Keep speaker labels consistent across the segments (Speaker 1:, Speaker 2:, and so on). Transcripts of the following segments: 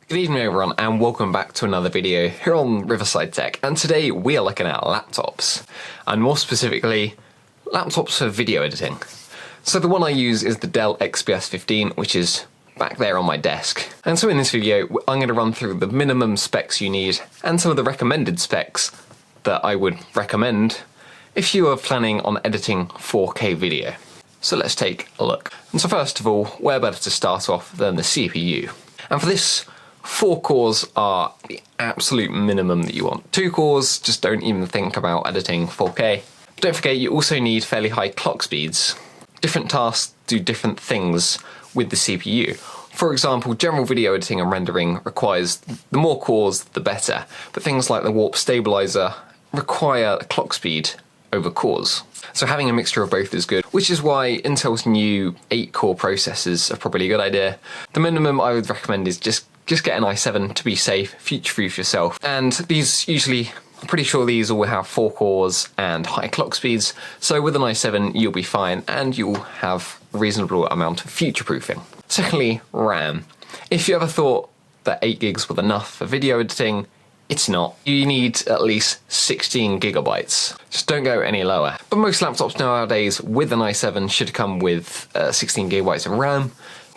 Speaker 1: Good evening everyone and welcome back to another video here on Riverside Tech, and today we are looking at laptops, and more specifically laptops for video editing. So the one I use is the Dell XPS 15, which is back there on my desk. And so in this video I'm going to run through the minimum specs you need and some of the recommended specs that I would recommend if you are planning on editing 4K video. So let's take a look. And so first of all, where better to start off than the CPU? And for this, 4 cores are the absolute minimum that you want. 2 cores, just don't even think about editing 4K. But don't forget, you also need fairly high clock speeds. Different tasks do different things with the CPU. For example, general video editing and rendering requires the more cores, the better. But things like the warp stabilizer require clock speed over cores. So having a mixture of both is good, which is why Intel's new 8-core processors are probably a good idea. The minimum I would recommend is just get an i7 to be safe, future-proof yourself. And these usually, I'm pretty sure these all have 4 cores and high clock speeds, so with an i7 you'll be fine and you'll have a reasonable amount of future-proofing. Secondly, RAM. If you ever thought that 8 gigs was enough for video editing, it's not. You need at least 16 gigabytes. Just don't go any lower. But most laptops nowadays with an i7 should come with 16 gigabytes of RAM,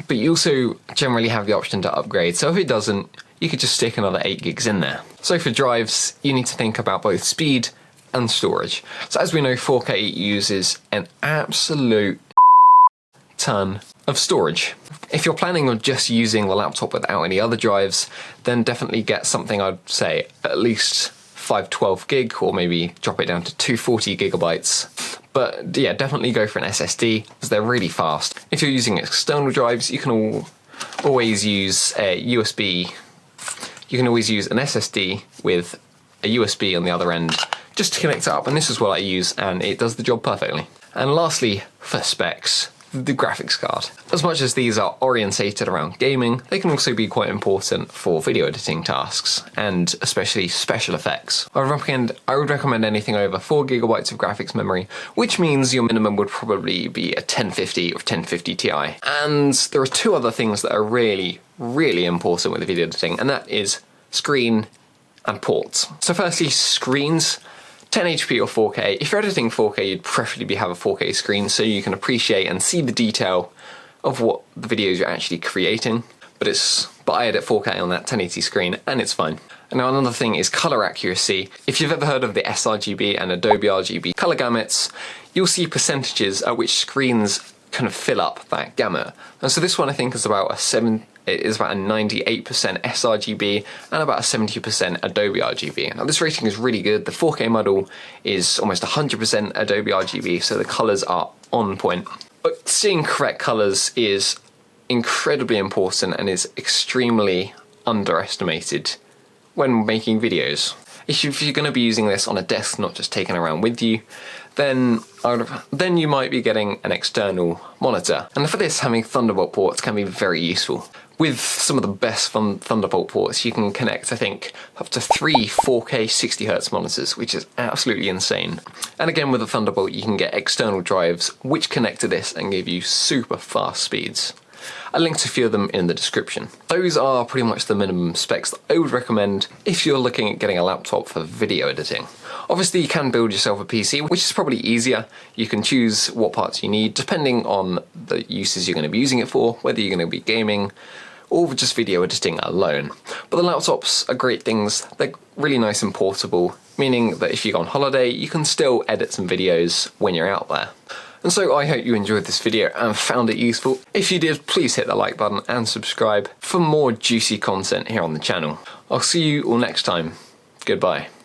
Speaker 1: but you also generally have the option to upgrade, so if it doesn't, you could just stick another 8 gigs in there. So for drives, you need to think about both speed and storage. So as we know, 4K uses an absolute ton of storage. If you're planning on just using the laptop without any other drives, then definitely get something, I'd say at least 512 gig, or maybe drop it down to 240 gigabytes. But yeah, definitely go for an SSD, because they're really fast. If you're using external drives, you can always use a USB. You can always use an SSD with a USB on the other end, just to connect it up, and this is what I use, and it does the job perfectly. And lastly, for specs, the graphics card. As much as these are orientated around gaming, they can also be quite important for video editing tasks, and especially special effects. I would recommend anything over 4 gigabytes of graphics memory, which means your minimum would probably be a 1050 or 1050 Ti. And there are 2 other things that are really important with video editing, and that is screen and ports. So firstly, screens. 1080p or 4K. If you're editing 4K, you'd preferably have a 4K screen so you can appreciate and see the detail of what the videos you're actually creating. But I edit 4K on that 1080 screen and it's fine. And now another thing is color accuracy. If you've ever heard of the sRGB and Adobe RGB color gamuts, you'll see percentages at which screens kind of fill up that gamut. And so this one I think is about a 98% sRGB and about a 70% Adobe RGB. Now this rating is really good. The 4K model is almost 100% Adobe RGB, so the colors are on point. But seeing correct colors is incredibly important and is extremely underestimated when making videos. If you're going to be using this on a desk, not just taking around with you, then you might be getting an external monitor. And for this, having Thunderbolt ports can be very useful. With some of the best Thunderbolt ports, you can connect, I think, up to 3 4K 60Hz monitors, which is absolutely insane. And again, with the Thunderbolt, you can get external drives which connect to this and give you super fast speeds. I linked a few of them in the description. Those are pretty much the minimum specs that I would recommend if you're looking at getting a laptop for video editing. Obviously you can build yourself a PC, which is probably easier. You can choose what parts you need depending on the uses you're going to be using it for, whether you're going to be gaming or just video editing alone. But the laptops are great things. They're really nice and portable, meaning that if you go on holiday, you can still edit some videos when you're out there. And so I hope you enjoyed this video and found it useful. If you did, please hit the like button and subscribe for more juicy content here on the channel. I'll see you all next time. Goodbye.